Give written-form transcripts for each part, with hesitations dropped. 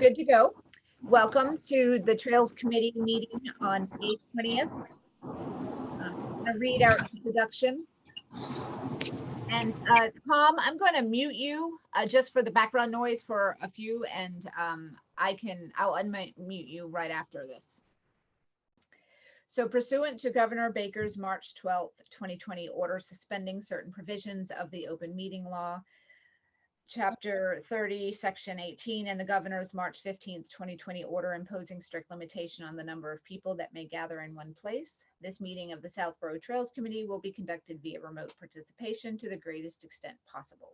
good to go. Welcome to the Trails Committee meeting on May 20th. I'm going to read our introduction. And Tom, I'm going to mute you just for the background noise for a few, and I'll unmute you right after this. So pursuant to Governor Baker's March 12th, 2020 order suspending certain provisions of the open meeting law, Chapter 30, Section 18, and the Governor's March 15th, 2020 order imposing strict limitation on the number of people that may gather in one place. This meeting of the Southborough Trails Committee will be conducted via remote participation to the greatest extent possible.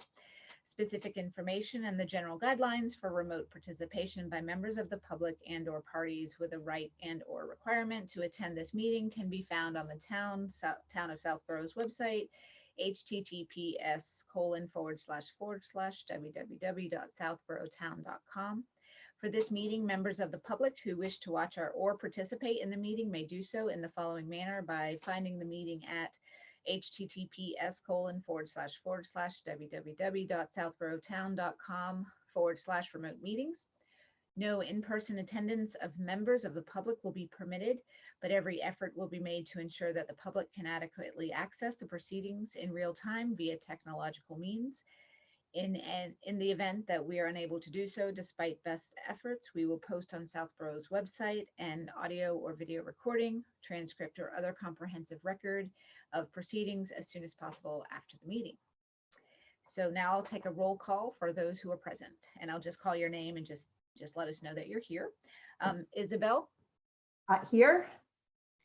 Specific information and the general guidelines for remote participation by members of the public and/or parties with a right and/or requirement to attend this meeting can be found on the Town of Southborough's website, https://www.southboroughtown.com. For this meeting, members of the public who wish to watch or participate in the meeting may do so in the following manner by finding the meeting at https://www.southboroughtown.com/remote meetings. No in-person attendance of members of the public will be permitted, but every effort will be made to ensure that the public can adequately access the proceedings in real time via technological means. In the event that we are unable to do so, despite best efforts, we will post on Southborough's website an audio or video recording, transcript, or other comprehensive record of proceedings as soon as possible after the meeting. So now I'll take a roll call for those who are present, and I'll just call your name and just let us know that you're here. Isabel? Here.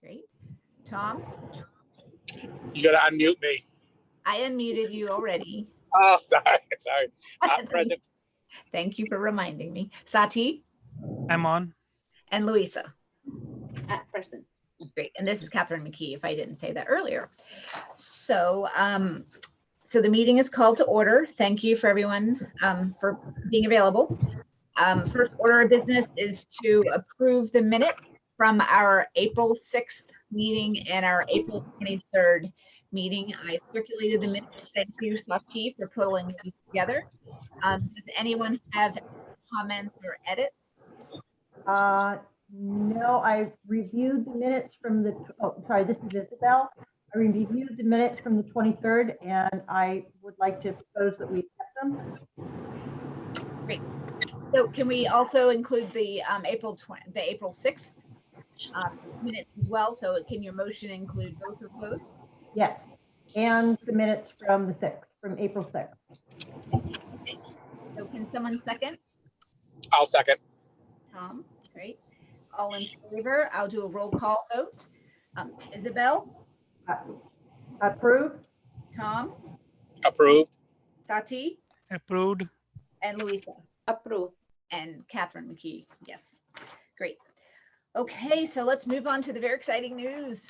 Great. Tom? You got to unmute me. I unmuted you already. Oh, sorry. I'm present. Thank you for reminding me. Sati? I'm on. And Louisa? Present. Great. And this is Catherine McKee, if I didn't say that earlier. So, so the meeting is called to order. Thank you for everyone for being available. First order of business is to approve the minute from our April 6th meeting and our April 23rd meeting. I circulated the minutes. Thank you, Sati, for pulling these together. Does anyone have comments or edits? No, I reviewed the minutes from the, sorry, this is Isabel. I reviewed the minutes from the 23rd, and I would like to propose that we accept them. Great. So can we also include the April 6th minutes as well? So can your motion include both of those? Yes, and the minutes from the 6th, from April 6th. So can someone second? I'll second. Tom, great. All in favor? I'll do a roll call vote. Isabel? Approved. Tom? Approved. Sati? Approved. And Louisa? Approved. And Catherine McKee, yes. Great. Okay, so let's move on to the very exciting news.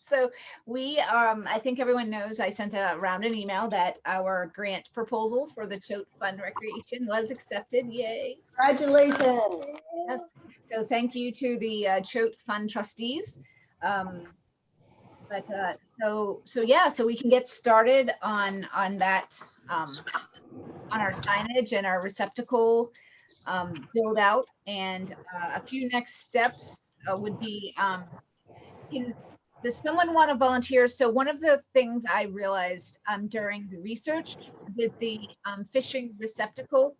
So we, I think everyone knows, I sent around an email that our grant proposal for the Choate Fund Recreation was accepted. Yay. Congratulations. Yes. So thank you to the Choate Fund trustees. So we can get started on that, on our signage and our receptacle build out, and a few next steps would be, does someone want to volunteer? So one of the things I realized during the research with the fishing receptacle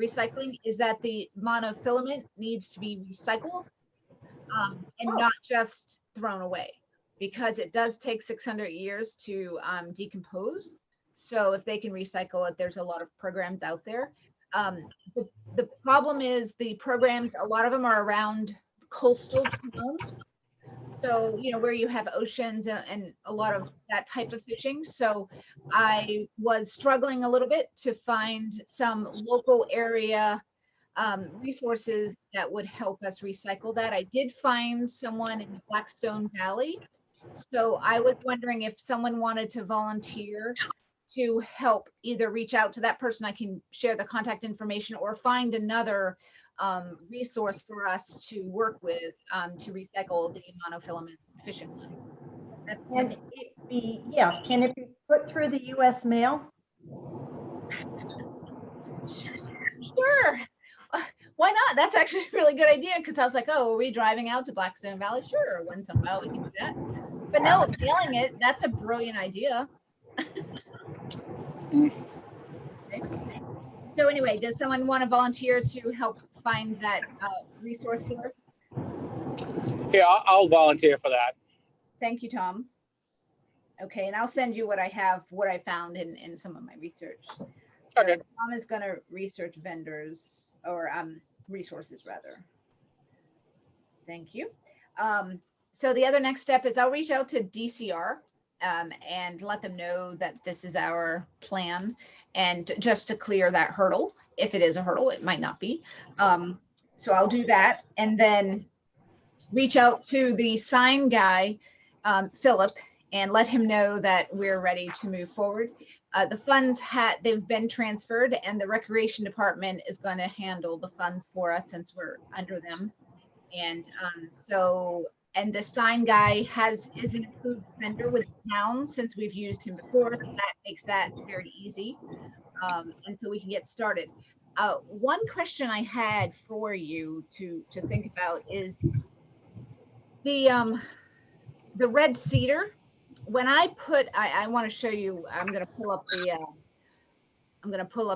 recycling is that the monofilament needs to be recycled and not just thrown away, because it does take 600 years to decompose. So if they can recycle it, there's a lot of programs out there. The problem is the programs, a lot of them are around coastal towns. So, you know, where you have oceans and a lot of that type of fishing. So I was struggling a little bit to find some local area resources that would help us recycle that. I did find someone in Blackstone Valley. So I was wondering if someone wanted to volunteer to help either reach out to that person. I can share the contact information, or find another resource for us to work with to recycle the monofilament fishing line. Can it be put through the US mail? Sure. that's actually a really good idea, because I was like, oh, are we driving out to Blackstone Valley? Sure, once in a while we can do that. But no, mailing it, that's a brilliant idea. Mm. Okay. So anyway, does someone want to volunteer to help find that resource for us? Yeah, I'll volunteer for that. Thank you, Tom. Okay, and I'll send you what I have, what I found in some of my research. So Okay. Tom is going to research vendors or resources rather. Thank you. So the other next step is I'll reach out to DCR and let them know that this is our plan, and just to clear that hurdle. If it is a hurdle, it might not be. So I'll do that, and then reach out to the sign guy, Philip, and let him know that we're ready to move forward. The funds they've been transferred, and the recreation department is going to handle the funds for us since we're under them. And and the sign guy is an approved vendor with the town since we've used him before. So that makes that very easy. And so we can get started. One question I had for you to think about is the red cedar. When I want to show you, I'm going to pull up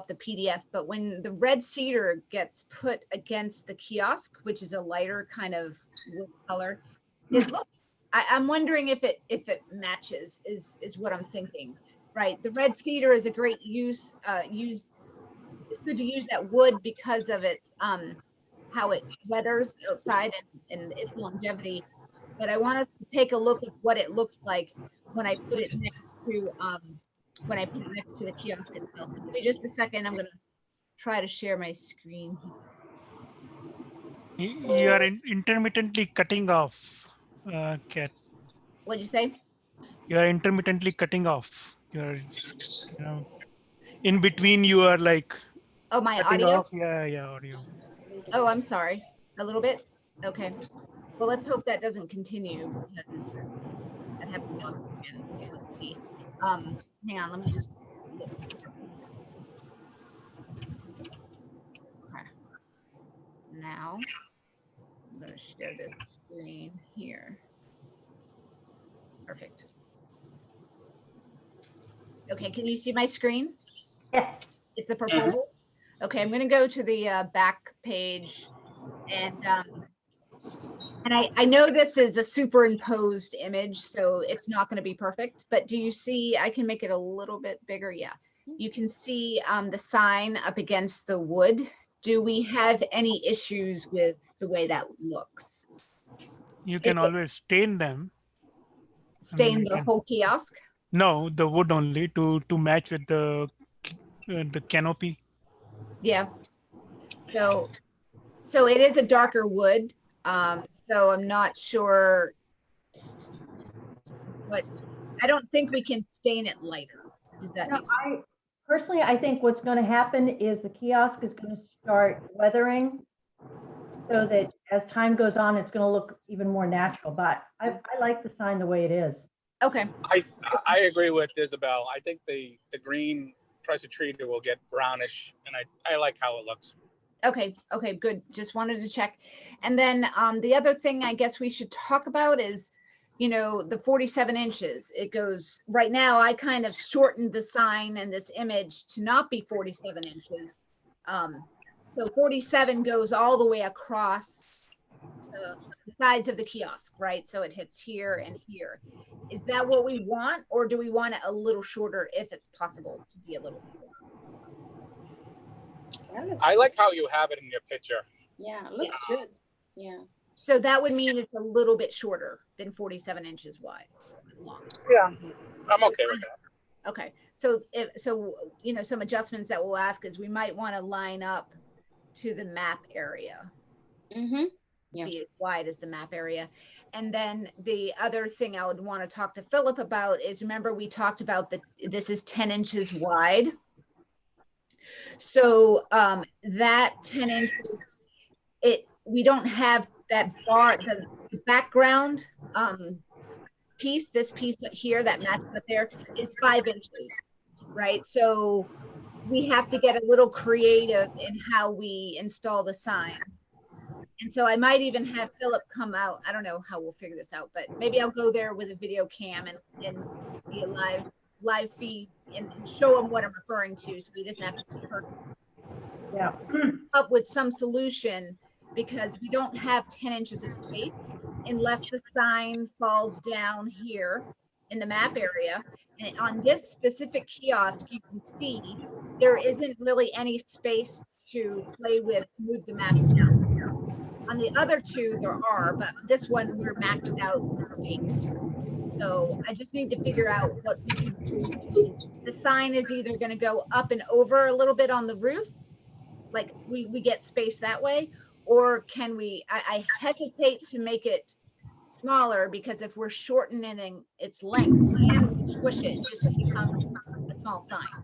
the PDF, but when the red cedar gets put against the kiosk, which is a lighter kind of wood color, it looks, I'm wondering if it matches is what I'm thinking, right? The red cedar is a great it's good to use that wood because of its how it weathers outside and its longevity. But I want us to take a look at what it looks like when I put it next to the kiosk itself. Give me just a second. I'm gonna try to share my screen. You are intermittently cutting off, Kat. What'd you say? You are intermittently cutting off. In between you are like Oh, my cutting audio? off. Yeah, audio. Oh, I'm sorry. A little bit? Okay. Well, let's hope that doesn't continue, because that happens often again. So let's see. Hang on, let me just look. Okay. Now I'm going to share this screen here. Perfect. Okay, can you see my screen? Yes. It's the proposal. Okay, I'm going to go to the back page, and I know this is a superimposed image, so it's not going to be perfect, but do you see, I can make it a little bit bigger. Yeah, you can see the sign up against the wood. Do we have any issues with the way that looks? You can always stain them. Stain the whole kiosk? No, the wood only to match with the canopy. Yeah. So it is a darker wood. So I'm not sure I don't think we can stain it lighter. Does that make sense? Personally, I think what's going to happen is the kiosk is going to start weathering, so that as time goes on, it's going to look even more natural. But I like the sign the way it is. Okay. I agree with Isabel. I think the green pressure treated will get brownish, and I like how it looks. Okay, good. Just wanted to check. And then the other thing I guess we should talk about is, the 47 inches. It goes, right now I kind of shortened the sign and this image to not be 47 inches. So 47 goes all the way across the sides of the kiosk, right? So it hits here and here. Is that what we want, or do we want it a little shorter if it's possible to be a little shorter? I like how you have it in your picture. Yeah, looks good. Yeah. So that would mean it's a little bit shorter than 47 inches wide. Long. Yeah, I'm okay with that. Okay. So some adjustments that we'll ask is we might want to line up to the map area. Mm-hmm. Yeah. Be as wide as the map area. And then the other thing I would want to talk to Philip about is, remember we talked about this is 10 inches wide. So that 10 inches, we don't have that bar, the background piece, this piece here that matches up there is 5 inches, right? So we have to get a little creative in how we install the sign. And so I might even have Philip come out. I don't know how we'll figure this out, but maybe I'll go there with a video cam and be a live feed and show him what I'm referring to, so he doesn't have to Yeah. up with some solution, because we don't have 10 inches of space unless the sign falls down here in the map area. And on this specific kiosk, you can see there isn't really any space to play with, to move the map down. On the other two, there are, but this one we're maxed out for space. So I just need to figure out what we can do. The sign is either going to go up and over a little bit on the roof, like we get space that way, or can we, I hesitate to make it smaller, because if we're shortening its length and squish it, just to become a small sign.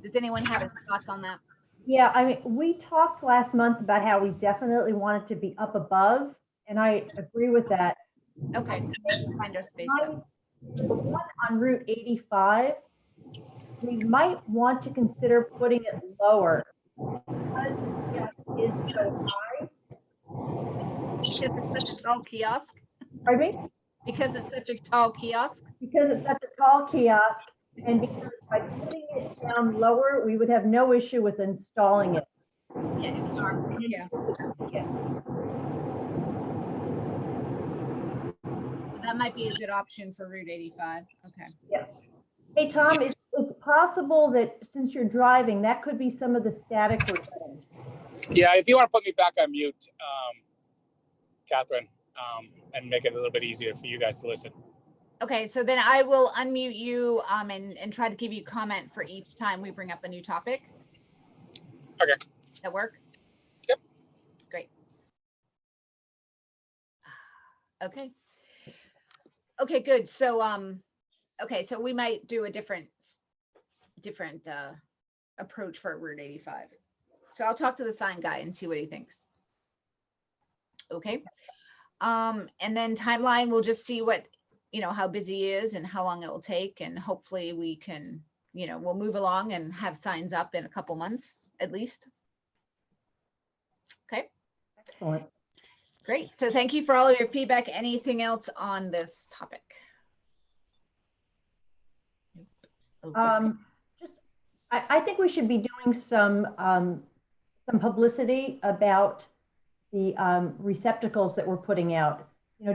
Does anyone have any thoughts on that? Yeah, I mean, we talked last month about how we definitely want it to be up above, and I agree with that. Okay, find our space up. The one on Route 85, we might want to consider putting it lower because it is so high. Because it's such a tall kiosk? Pardon me? Because it's such a tall kiosk? Because it's such a tall kiosk, and because by putting it down lower, we would have no issue with installing it. Yeah, it's hard. Yeah. Yeah. That might be a good option for Route 85. Okay. Hey, Tom, it's possible that since you're driving, that could be some of the static we're getting. Yeah, if you want to put me back on mute, Catherine, and make it a little bit easier for you guys to listen. Okay, so then I will unmute you and try to give you comment for each time we bring up a new topic. Okay. That work? Yep. Great. Okay. Okay, good. So okay, so we might do a different approach for Route 85. So I'll talk to the sign guy and see what he thinks. Okay. And then timeline, we'll just see what, how busy he is and how long it will take. And hopefully we can, we'll move along and have signs up in a couple months at least. Okay. Excellent. Great. So thank you for all of your feedback. Anything else on this topic? Okay. I think we should be doing some publicity about the receptacles that we're putting out.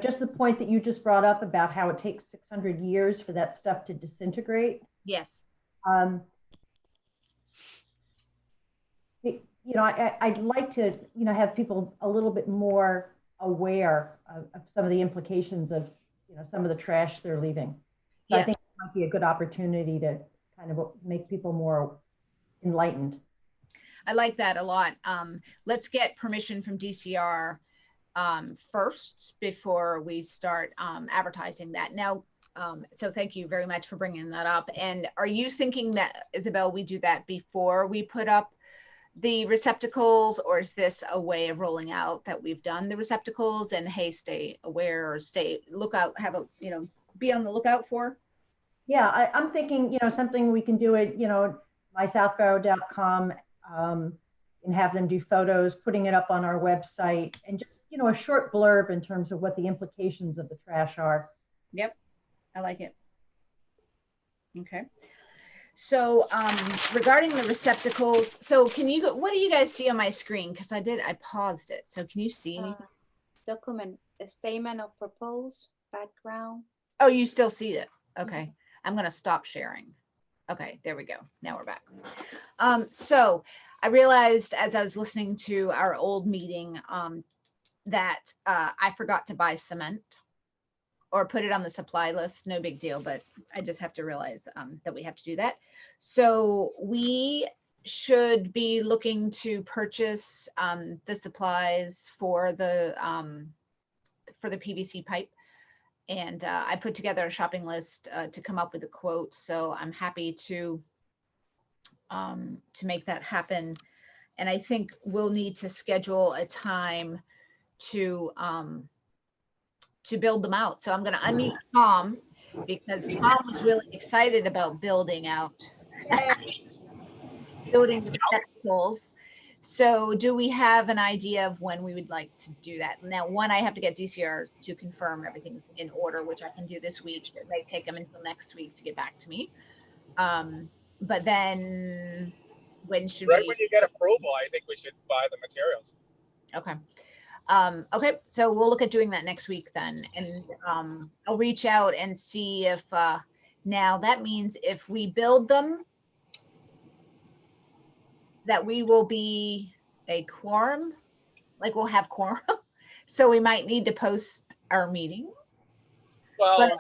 Just the point that you just brought up about how it takes 600 years for that stuff to disintegrate. Yes. I'd like to, have people a little bit more aware of some of the implications of, some of the trash they're leaving. So Yes. I think it might be a good opportunity to kind of make people more enlightened. I like that a lot. Let's get permission from DCR first before we start advertising that. Now, so thank you very much for bringing that up. And are you thinking that, Isabel, we do that before we put up the receptacles, or is this a way of rolling out that we've done the receptacles and, hey, stay aware or stay lookout, have a, be on the lookout for? Yeah, I'm thinking, something we can do at, mysouthborough.com and have them do photos, putting it up on our website, and just, a short blurb in terms of what the implications of the trash are. Yep, I like it. Okay. So regarding the receptacles, so what do you guys see on my screen? Because I paused it. So can you see anything? Document, a statement of proposed background. Oh, you still see it. Okay. I'm going to stop sharing. Okay, there we go. Now we're back. So I realized as I was listening to our old meeting that I forgot to buy cement or put it on the supply list. No big deal, but I just have to realize that we have to do that. So we should be looking to purchase the supplies for the PVC pipe. And I put together a shopping list to come up with a quote. So I'm happy to make that happen. And I think we'll need to schedule a time to build them out. So I'm going to unmute Tom, because Tom was really excited about building out, building receptacles. So do we have an idea of when we would like to do that? Now, one, I have to get DCR to confirm everything's in order, which I can do this week. It might take them until next week to get back to me. But then when should Right we? when you get approval, I think we should buy the materials. Okay. Okay, so we'll look at doing that next week then. And I'll reach out and see if, now that means if we build them, that we will be a quorum, like we'll have quorum. So we might need to post our meeting. Well, But-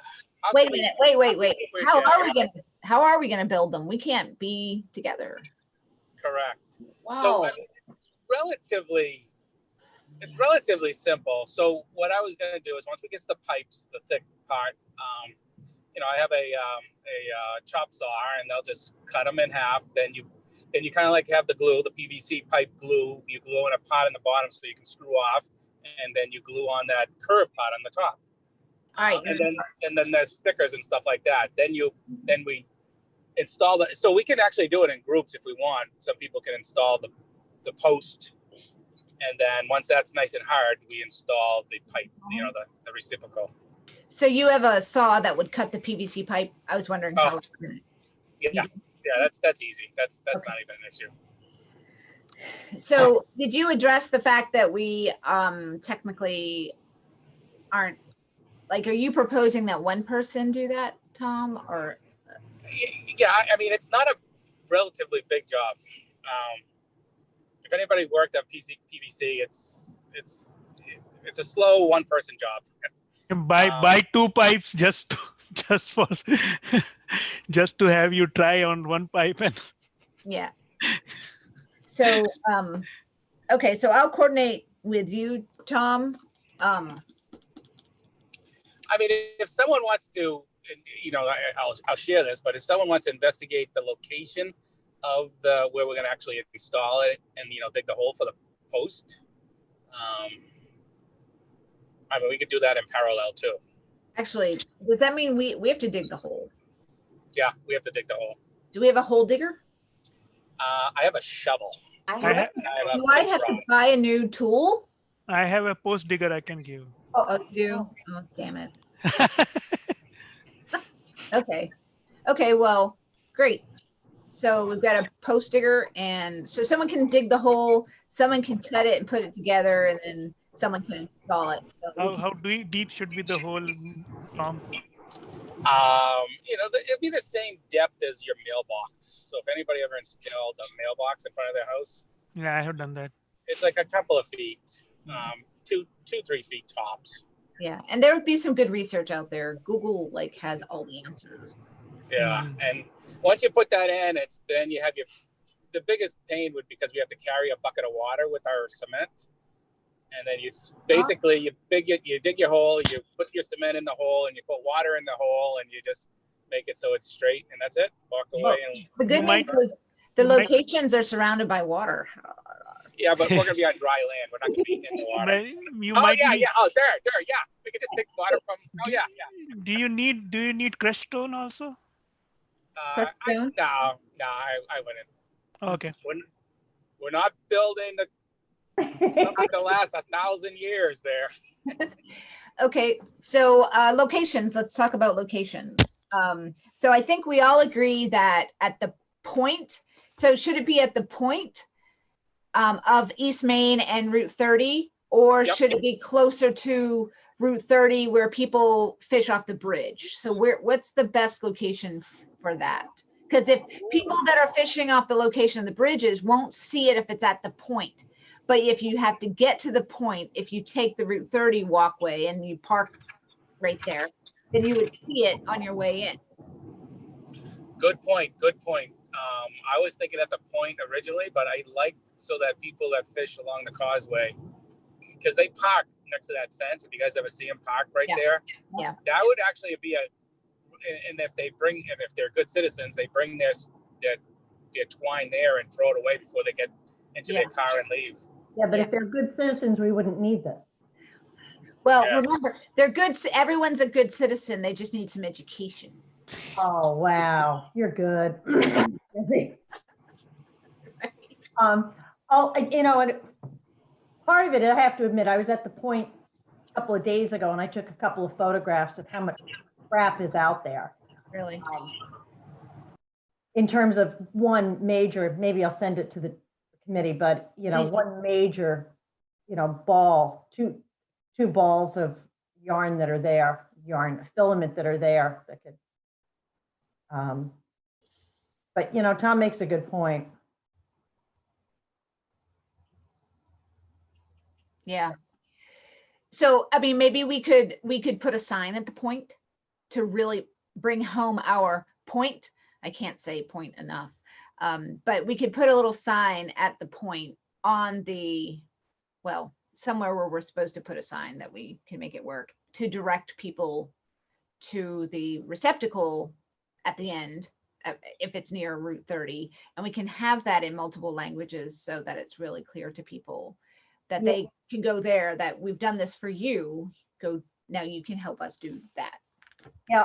how Wait a can we- minute, wait. we How get- are we gonna build them? We can't be together. Correct. So Wow. I mean, it's relatively simple. So what I was going to do is once we get the pipes, the thick part, I have a chop saw, and they'll just cut them in half. Then you kind of like have the glue, the PVC pipe glue. You glue in a pot in the bottom so you can screw off, and then you glue on that curved part on the top. All right. And then there's stickers and stuff like that. Then we install that. So we can actually do it in groups if we want. Some people can install the post, and then once that's nice and hard, we install the pipe, the reciprocal. So you have a saw that would cut the PVC pipe? I was wondering how. Yeah, that's easy. That's Okay. not even an issue. So did you address the fact that we technically aren't, like, are you proposing that one person do that, Tom, or? Yeah, I mean, it's not a relatively big job. If anybody worked on PVC, it's a slow one-person job. Buy 2 pipes just for just to have you try on 1 pipe and Yeah. So, okay, so I'll coordinate with you, Tom. I mean, if someone wants to, I'll share this, but if someone wants to investigate the location of where we're going to actually install it and, dig the hole for the post, I mean, we could do that in parallel too. Actually, does that mean we have to dig the hole? Yeah, we have to dig the hole. Do we have a hole digger? I have a shovel. I I, have, ha- And I have a Do I post have to rod. buy a new tool? I have a post digger I can give. Oh, you do? Oh, damn it. Okay. Okay, well, great. So we've got a post digger, and so someone can dig the hole, someone can cut it and put it together, and then someone can install it. So we How can- deep should be the hole, Tom? It'd be the same depth as your mailbox. So if anybody ever installed a mailbox in front of their house, Yeah, I have done that. it's like a couple of feet, 2-3 feet tops. Yeah, and there would be some good research out there. Google has all the answers. Yeah, Mm. and once you put that in, then you have the biggest pain would because we have to carry a bucket of water with our cement, and then you dig your hole, you put your cement in the hole, and you put water in the hole, and you just make it so it's straight, and that's it. Walk away, and The good might- news is the you might- locations are surrounded by water. yeah, but we're gonna be on dry land. We're not gonna be in the water. But you Oh might yeah, need, yeah. Oh, there, yeah. We could just take water from. Oh yeah, yeah. Do you need crushed stone also? Crushed stone? No, I wouldn't. Okay. We're not building something to last 1,000 years there. Okay, so locations, let's talk about locations. So I think we all agree that at the point, so should it be at the point of East Main and Route 30? Or Yep. should it be closer to Route 30 where people fish off the bridge? So what's the best location for that? Because if people that are fishing off the location of the bridges won't see it if it's at the point. But if you have to get to the point, if you take the Route 30 walkway and you park right there, then you would see it on your way in. Good point. I was thinking at the point originally, but I like so that people that fish along the causeway, because they park next to that fence. If you guys ever see them park right Yeah. there, Yeah. that would actually be and if they're good citizens, they bring their twine there and throw it away before they get into Yeah. their car and leave. Yeah, but if they're good citizens, we wouldn't need this. Well, Yeah. remember, they're good. Everyone's a good citizen. They just need some education. Oh, wow, you're good. Izzy. Oh, you know, and part of it, I have to admit, I was at the point a couple of days ago and I took a couple of photographs of how much crap is out there. Really? In terms of one major, maybe I'll send it to the committee, but you know, Please do. one major, you know, ball, two balls of yarn that are there, yarn filament that are there that could. But you know, Tom makes a good point. Yeah. So, I mean, maybe we could put a sign at the point to really bring home our point. I can't say point enough. But we could put a little sign at the point on the, well, somewhere where we're supposed to put a sign that we can make it work to direct people to the receptacle at the end, if it's near Route 30. And we can have that in multiple languages so that it's really clear to people that Yeah. they can go there, that we've done this for you. Go, now you can help us do that. Yeah,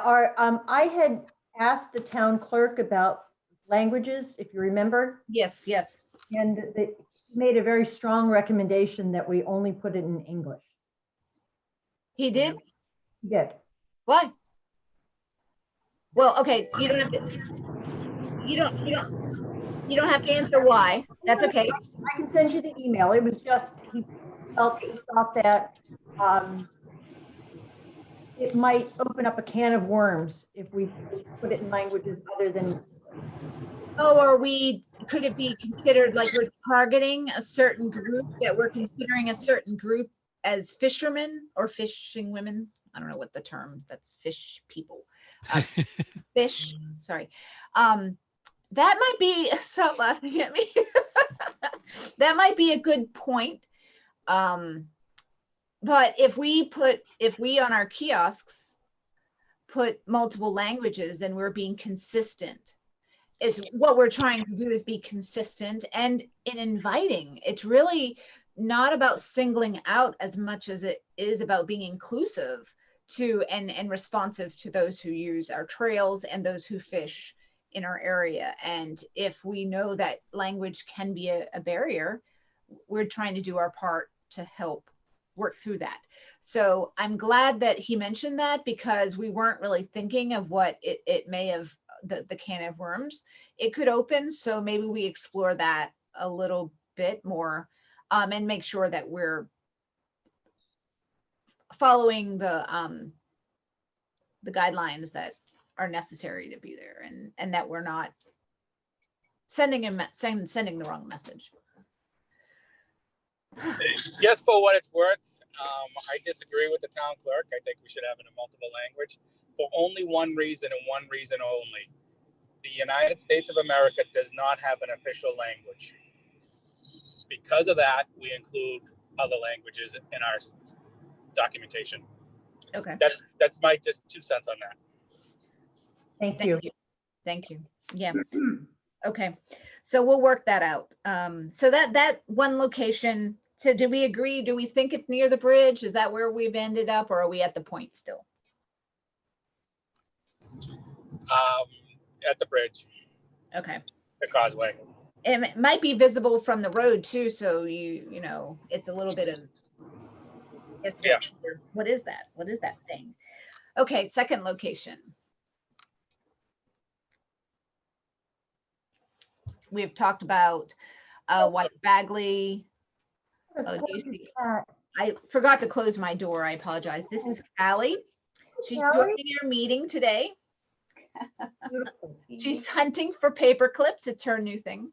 I had asked the town clerk about languages, if you remember, Yes, yes. and they made a very strong recommendation that we only put it in English. He did? He did. Why? Well, okay, you don't have to, you don't have to answer why. That's okay. I can send you the email. It was just, he thought that it might open up a can of worms if we put it in languages other than, Oh, could it be considered like we're targeting a certain group, that we're considering a certain group as fishermen or fishing women? I don't know what the term, that's fish people. Fish, sorry. That might be, stop laughing at me. That might be a good point. But if we on our kiosks put multiple languages, then we're being consistent. Is what we're trying to do, is be consistent and in inviting. It's really not about singling out as much as it is about being inclusive to and responsive to those who use our trails and those who fish in our area. And if we know that language can be a barrier, we're trying to do our part to help work through that. So I'm glad that he mentioned that, because we weren't really thinking of what it may have, the can of worms it could open. So maybe we explore that a little bit more, and make sure that we're following the guidelines that are necessary to be there, and that we're not sending the wrong message. Just for what it's worth, I disagree with the town clerk. I think we should have it in multiple language for only one reason, and one reason only. The United States of America does not have an official language. Because of that, we include other languages in our documentation. Okay. That's my just 2 cents on that. thank you. Thank you. Yeah. Okay. So we'll work that out. So that one location, so do we agree? Do we think it's near the bridge? Is that where we've ended up, or are we at the point still? At the bridge, Okay. the causeway. It might be visible from the road too, so you know, it's a little bit of, Yeah. What is that? What is that thing? Okay, second location. We've talked about White Bagley. Oh, do you see? I forgot to close my door. I apologize. This is Callie. She's Callie? joining our meeting today. Beautiful. She's hunting for paper clips. It's her new thing.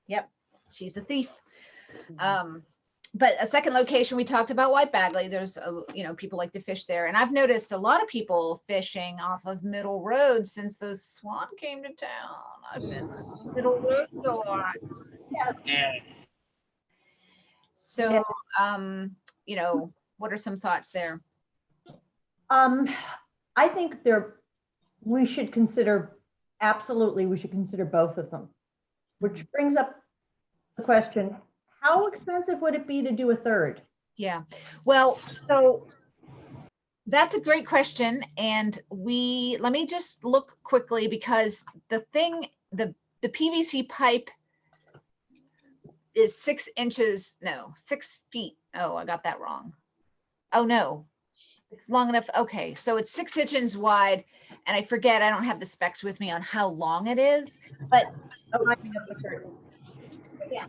Yep, she's a thief. But a second location, we talked about White Bagley. There's people like to fish there, and I've noticed a lot of people fishing off of Middle Road since the Swan came to town. I've been on Middle Road a lot. Yes. So, what are some thoughts there? I think we should consider both of them, which brings up the question, how expensive would it be to do a third? Yeah, well, so that's a great question. And let me just look quickly, because the PVC pipe is 6 inches, no, 6 feet. Oh, I got that wrong. Oh, no. It's long enough. Okay, so it's 6 inches wide, and I forget, I don't have the specs with me on how long it is, but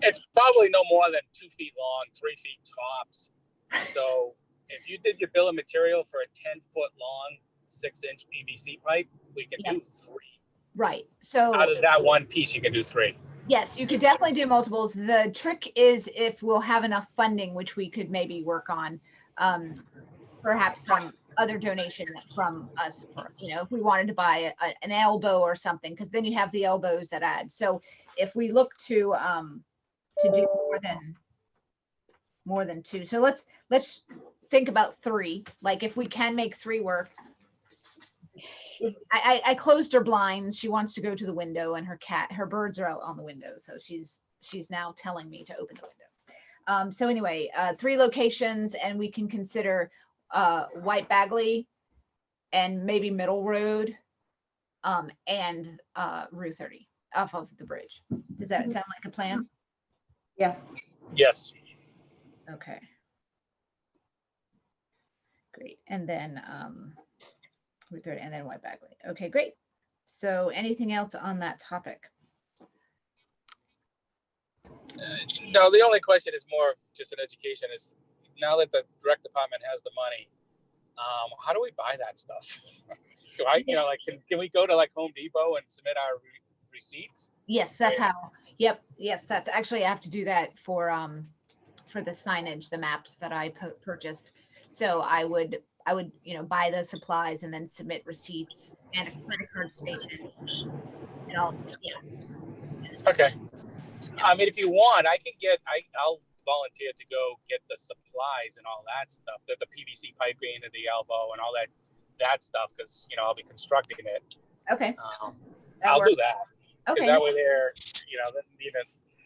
It's probably no more than 2 feet long, 3 feet tops. So if you did your bill of material for a 10-foot long, 6-inch PVC pipe, we can Yeah. do 3. right. So Out of that one piece, you can do 3. yes, you could definitely do multiples. The trick is if we'll have enough funding, which we could maybe work on, perhaps some other donation from us, if we wanted to buy an elbow or something, because then you have the elbows that add. So if we look to do more than 2, so let's think about 3. Like if we can make 3 work. I closed her blinds. She wants to go to the window, and her birds are out on the window. So she's now telling me to open the window. So anyway, 3 locations, and we can consider White Bagley and maybe Middle Road, and Route 30 off of the bridge. Does that sound like a plan? Yeah. Yes. Okay. Great. And then Route 30 and then White Bagley. Okay, great. So anything else on that topic? No, the only question is more of just an education is now that the rec department has the money, how do we buy that stuff? Do I, can we go to like Home Depot and submit our receipts? Yes, that's how. Yep. Yes, that's actually, I have to do that for the signage, the maps that I purchased. So I would, buy the supplies and then submit receipts and a credit card statement. Okay. I mean, if you want, I'll volunteer to go get the supplies and all that stuff, the PVC piping and the elbow and all that stuff, because I'll be constructing it. Okay. I'll do that. Because Okay. that way there,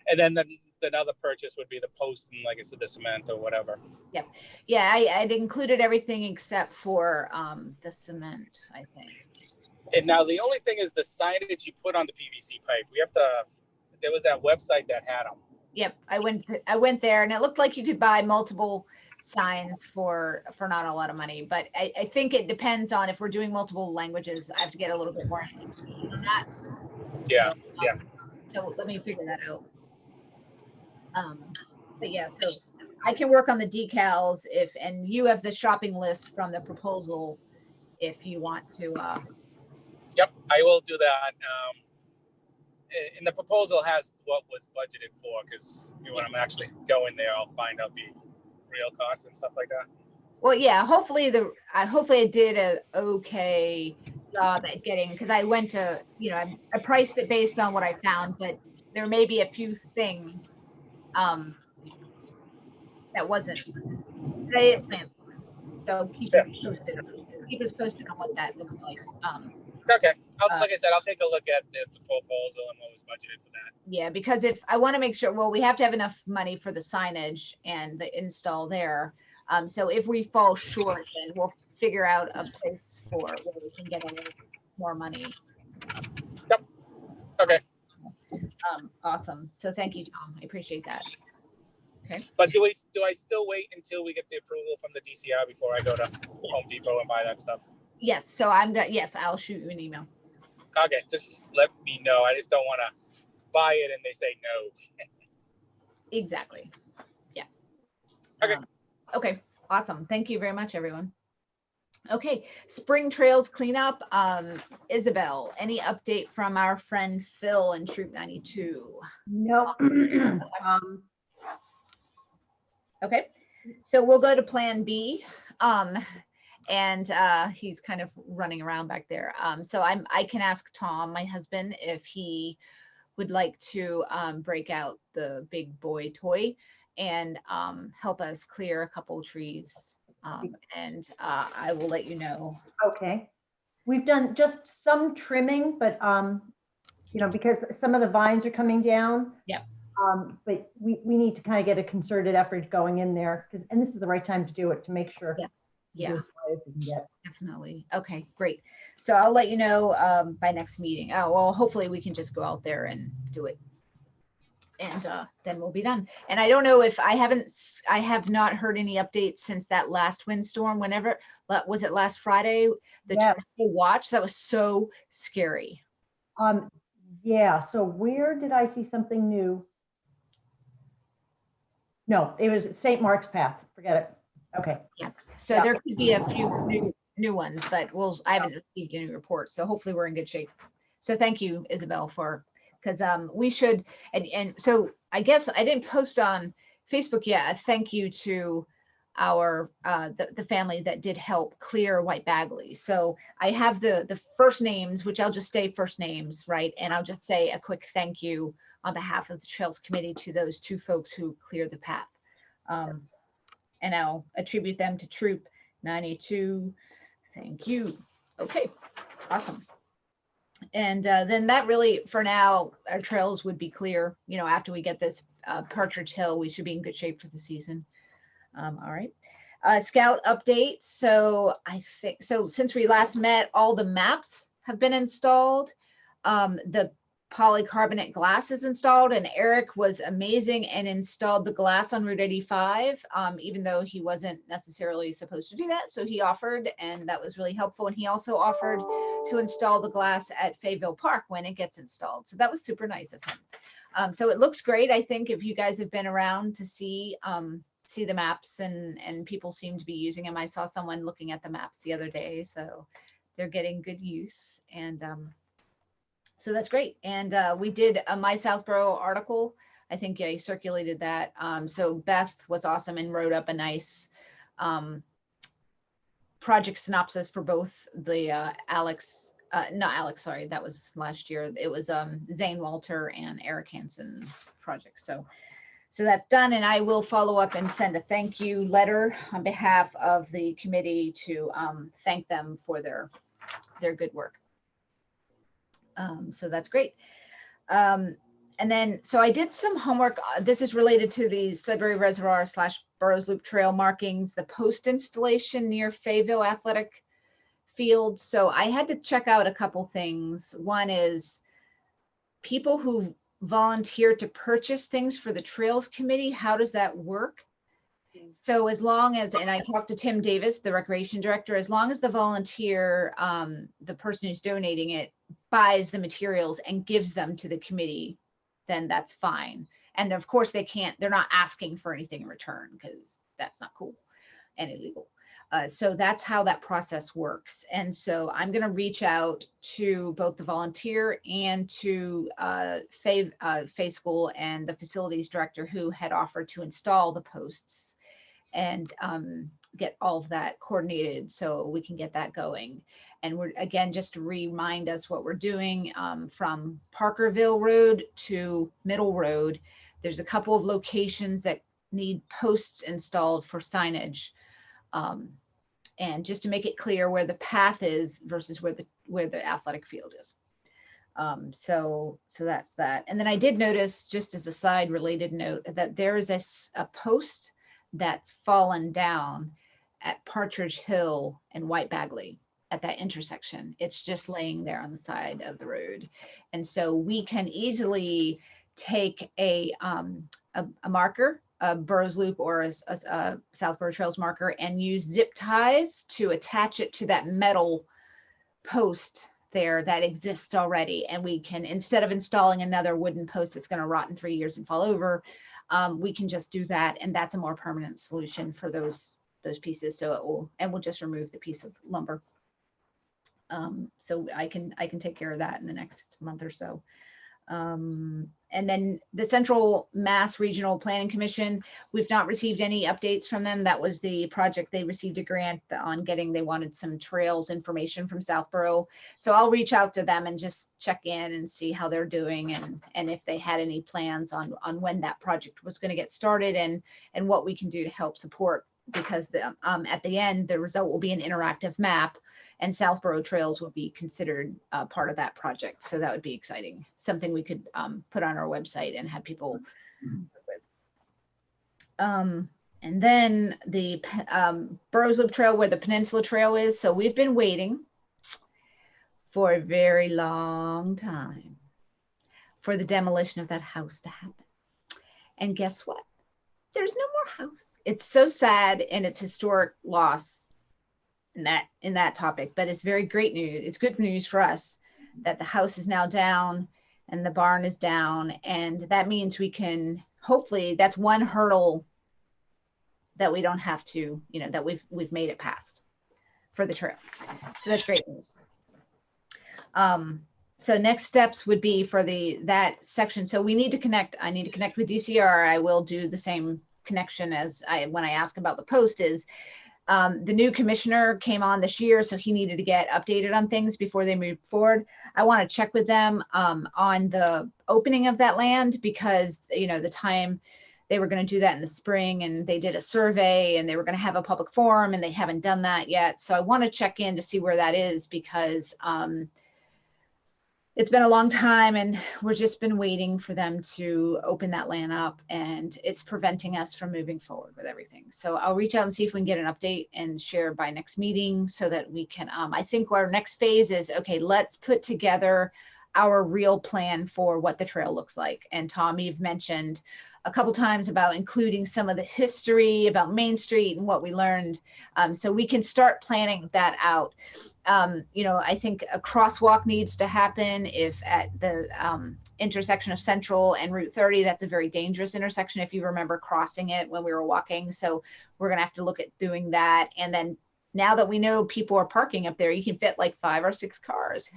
and then the other purchase would be the post and, like I said, the cement or whatever. Yep. Yeah, I'd included everything except for the cement, I think. And now the only thing is the signage you put on the PVC pipe. There was that website that had them. Yep, I went there, and it looked like you could buy multiple signs for not a lot of money, but I think it depends on if we're doing multiple languages. I have to get a little bit more on that. Yeah. So let me figure that out. But yeah, so I can work on the decals and you have the shopping list from the proposal if you want to. Yep, I will do that. And the proposal has what was budgeted for, because when I'm actually going there, I'll find out the real costs and stuff like that. Well, yeah, hopefully I did a okay job at getting, because I went to, I priced it based on what I found, but there may be a few things that wasn't, that I didn't plan for. So keep us posted on what that looks like. Okay. Like I said, I'll take a look at the proposal and what was budgeted for that. Yeah, because if I want to make sure, well, we have to have enough money for the signage and the install there. So if we fall short, then we'll figure out a place for where we can get a little more money. Yep. Okay. Awesome. So thank you, Tom. I appreciate that. Okay. But do I still wait until we get the approval from the DCR before I go to Home Depot and buy that stuff? Yes. So yes, I'll shoot you an email. Okay. Just let me know. I just don't want to buy it and they say no. Exactly. Yeah. Okay. Okay. Awesome. Thank you very much, everyone. Okay. Spring Trails cleanup. Isabel, any update from our friend Phil in Troop 92? No. Okay. So we'll go to Plan B. And he's kind of running around back there. So I can ask Tom, my husband, if he would like to break out the big boy toy and help us clear a couple trees. And I will let you know. Okay. We've done just some trimming, but because some of the vines are coming down. Yep. But we need to kind of get a concerted effort going in there, and this is the right time to do it, to make sure. Yeah. We can get. Definitely. Okay, great. So I'll let you know by next meeting. Oh, well, hopefully we can just go out there and do it and then we'll be done. And I don't know if I have not heard any updates since that last windstorm. Whenever was it last Friday? The Yeah. tornado watch, that was so scary. Yeah, so where did I see something new? No, it was St. Mark's Path. Forget it. Okay. So Yeah. there could be a few new ones, but I haven't received any reports. So hopefully we're in good shape. So thank you, Isabel, because we should, and so I guess I didn't post on Facebook yet a thank you to our the family that did help clear White Bagley. So I have the first names, which I'll just say first names, right? And I'll just say a quick thank you on behalf of the Trails Committee to those two folks who cleared the path. And I'll attribute them to Troop 92. Thank you. Okay, awesome. And then that really, for now, our trails would be clear. You know, after we get this Partridge Hill, we should be in good shape for the season. All right. Scout update. So I think, so since we last met, all the maps have been installed. The polycarbonate glass is installed, and Eric was amazing and installed the glass on Route 85, even though he wasn't necessarily supposed to do that. So he offered, and that was really helpful. And he also offered to install the glass at Fayetteville Park when it gets installed. So that was super nice of him. So it looks great. I think if you guys have been around to see the maps, and people seem to be using them. I saw someone looking at the maps the other day, so they're getting good use. And so that's great. And we did a My Southborough article. I think I circulated that. So Beth was awesome and wrote up a nice project synopsis for both the not Alex, sorry, that was last year. It was Zane Walter and Eric Hansen's project. So that's done, and I will follow up and send a thank you letter on behalf of the committee to thank them for their good work. So that's great. And then, so I did some homework. This is related to the Sudbury Reservoir / Burroughs Loop Trail markings, the post installation near Fayetteville Athletic Field. So I had to check out a couple things. One is people who volunteer to purchase things for the Trails Committee. How does that work? So as long as, and I talked to Tim Davis, the recreation director, as long as the volunteer, the person who's donating it, buys the materials and gives them to the committee, then that's fine. And of course they're not asking for anything in return, because that's not cool and illegal. So that's how that process works. And so I'm going to reach out to both the volunteer and to Faye School and the facilities director who had offered to install the posts, and get all of that coordinated so we can get that going. And we're, again, just to remind us what we're doing, from Parkerville Road to Middle Road, there's a couple of locations that need posts installed for signage. And just to make it clear where the path is versus where the athletic field is. So that's that. And then I did notice, just as a side related note, that there is a post that's fallen down at Partridge Hill and White Bagley at that intersection. It's just laying there on the side of the road. And so we can easily take a marker, a Burroughs Loop or a Southborough Trails marker, and use zip ties to attach it to that metal post there that exists already. And we can, instead of installing another wooden post that's going to rot in 3 years and fall over, we can just do that. And that's a more permanent solution for those pieces. So it will, and we'll just remove the piece of lumber. So I can take care of that in the next month or so. And then the Central Mass Regional Planning Commission, we've not received any updates from them. That was the project they received a grant on getting. They wanted some trails information from Southborough. So I'll reach out to them and just check in and see how they're doing, and if they had any plans on when that project was going to get started, and what we can do to help support, because at the end, the result will be an interactive map, and Southborough Trails will be considered part of that project. So that would be exciting. Something we could put on our website and have people work with. And then the Burroughs Loop Trail, where the Peninsula Trail is. So we've been waiting for a very long time for the demolition of that house to happen. And guess what? There's no more house. It's so sad, and it's historic loss in that topic, but it's very great news. It's good news for us that the house is now down and the barn is down, and that means we can, hopefully that's one hurdle that we don't have to, that we've made it past for the trail. So that's great news. So next steps would be for that section. So we need to connect. I need to connect with DCR. I will do the same connection as when I ask about the post is the new commissioner came on this year, so he needed to get updated on things before they move forward. I want to check with them on the opening of that land, because the time they were going to do that in the spring, and they did a survey, and they were going to have a public forum, and they haven't done that yet. So I want to check in to see where that is, because it's been a long time, and we've just been waiting for them to open that land up, and it's preventing us from moving forward with everything. So I'll reach out and see if we can get an update and share by next meeting, so that we can, I think our next phase is, okay, let's put together our real plan for what the trail looks like. And Tom, you've mentioned a couple times about including some of the history about Main Street and what we learned. So we can start planning that out. I think a crosswalk needs to happen if at the intersection of Central and Route 30. That's a very dangerous intersection, if you remember crossing it when we were walking. So we're gonna have to look at doing that. And then now that we know people are parking up there, you can fit like 5 or 6 cars.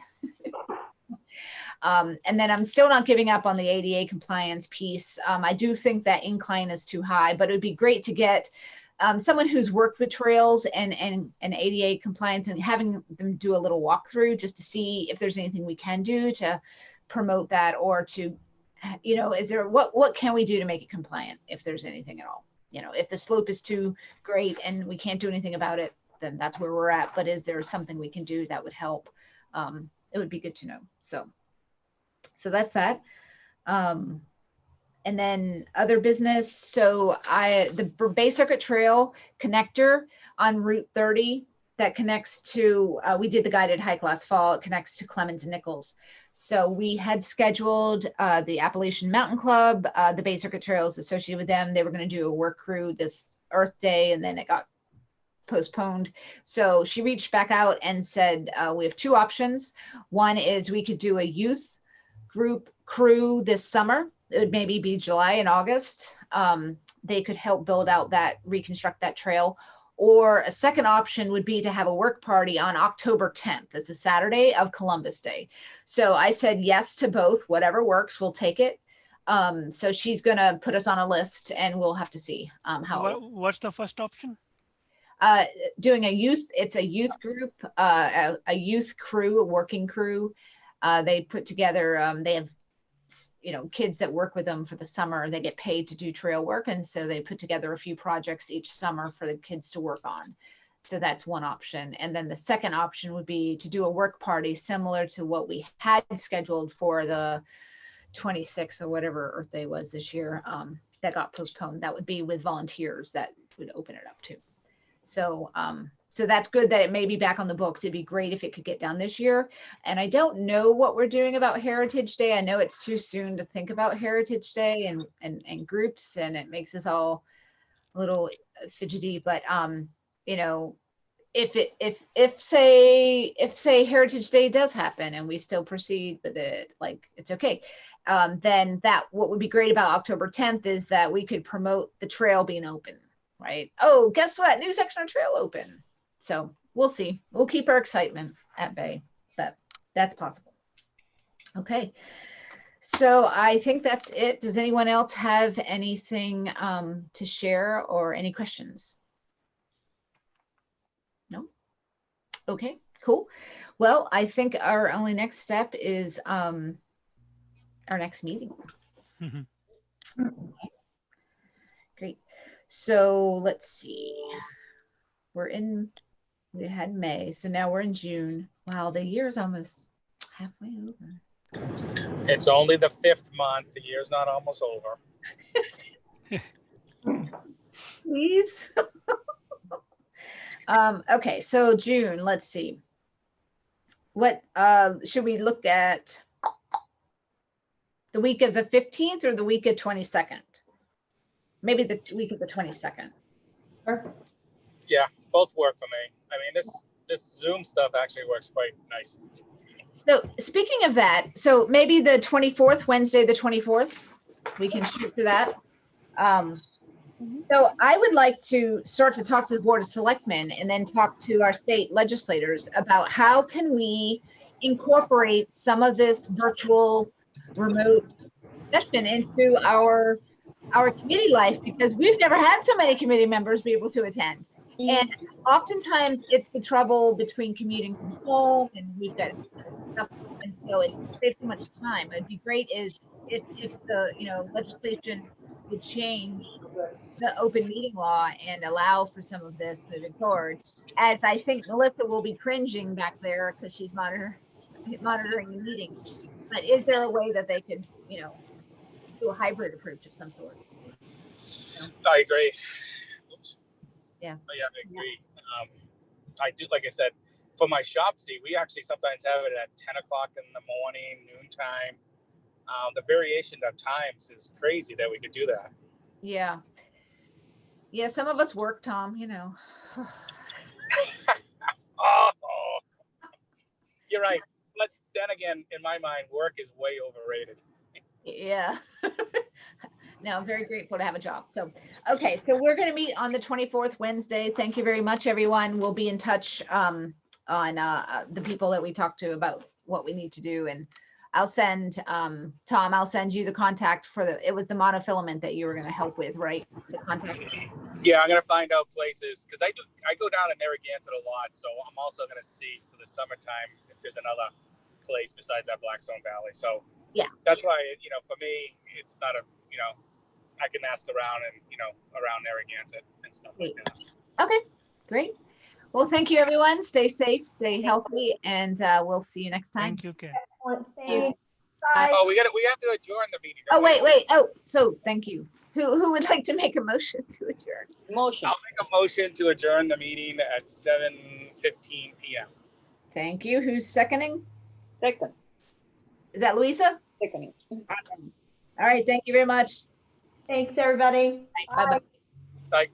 And then I'm still not giving up on the ADA compliance piece. I do think that incline is too high, but it would be great to get someone who's worked with trails and ADA compliance, and having them do a little walkthrough just to see if there's anything we can do to promote that, or to, is there, what can we do to make it compliant, if there's anything at all. If the slope is too great and we can't do anything about it, then that's where we're at. But is there something we can do that would help? It would be good to know. So that's that. And then other business. So the Bay Circuit Trail connector on Route 30 that connects to, we did the guided hike last fall. It connects to Clemens and Nichols. So we had scheduled the Appalachian Mountain Club, the Bay Circuit Trails associated with them. They were going to do a work crew this Earth Day, and then it got postponed. So she reached back out and said, we have 2 options. One is we could do a youth group crew this summer. It would maybe be July and August. They could help build out reconstruct that trail. Or a second option would be to have a work party on October 10th. It's a Saturday of Columbus Day. So I said yes to both, whatever works, we'll take it. So she's gonna put us on a list, and we'll have to see how. What's the first option? Doing it's a youth group, a youth crew, a working crew. They put together, they have, kids that work with them for the summer. They get paid to do trail work. And so they put together a few projects each summer for the kids to work on. So that's one option. And then the second option would be to do a work party similar to what we had scheduled for the 26th or whatever Earth Day was this year, that got postponed. That would be with volunteers that would open it up too. So, so that's good that it may be back on the books. It'd be great if it could get done this year. And I don't know what we're doing about Heritage Day. I know it's too soon to think about Heritage Day and groups, and it makes us all a little fidgety. But if say Heritage Day does happen and we still proceed with it, like it's okay. Then what would be great about October 10th is that we could promote the trail being open, right? Oh, guess what? New section of trail open. So we'll see. We'll keep our excitement at bay, but that's possible. Okay. So I think that's it. Does anyone else have anything to share or any questions? No? Okay, cool. Well, I think our only next step is our next meeting. Mm-hmm. Okay. Great. So let's see. We had May, so now we're in June. Wow, the year's almost halfway over. It's only the 5th month. The year's not almost over. Please. Okay, so June, let's see. What should we look at? The week of the 15th or the week of 22nd? maybe the week of the 22nd. Sure. Yeah, both work for me. I mean, this Zoom stuff actually works quite nice. So speaking of that, so maybe the 24th, Wednesday, the 24th, we can shoot for that. So I would like to start to talk to the Board of Selectmen and then talk to our state legislators about how can we incorporate some of this virtual remote session into our committee life, because we've never had so many committee members be able to attend. And oftentimes it's the trouble between commuting from home and we've got stuff, and so it saves so much time. It'd be great is if the legislation would change the open meeting law and allow for some of this moving forward. As I think Melissa will be cringing back there because she's monitoring the meeting. But is there a way that they could, do a hybrid approach of some sort? I agree. Oops. Yeah. Yeah, I agree. I do, like I said, for my shop seat, we actually sometimes have it at 10 o'clock in the morning, noontime. The variation of times is crazy that we could do that. Yeah. Yeah, some of us work, Tom, Oh, you're right. But then again, in my mind, work is way overrated. Yeah. No, I'm very grateful to have a job. So, okay, so we're going to meet on the 24th, Wednesday. Thank you very much, everyone. We'll be in touch on the people that we talked to about what we need to do. And I'll send, Tom, I'll send you the contact for it was the monofilament that you were going to help with, right? The contact. Yeah, I'm going to find out places because I go down to Narragansett a lot. So I'm also going to see for the summertime if there's another place besides that Blackstone Valley. So yeah, that's why, for me, it's not I can ask around and, around Narragansett and stuff like that. Okay, great. Well, thank you, everyone. Stay safe, stay healthy, and we'll see you next time. Thank you, Ken. Thanks. Bye. Oh, we have to adjourn the meeting. Oh, wait. Oh, so thank you. Who would like to make a motion to adjourn? Motion. I'll make a motion to adjourn the meeting at 7:15 p.m. Thank you. Who's seconding? Second. Is that Louisa? Seconding. All right. Thank you very much. Thanks, everybody. Bye-bye. Bye.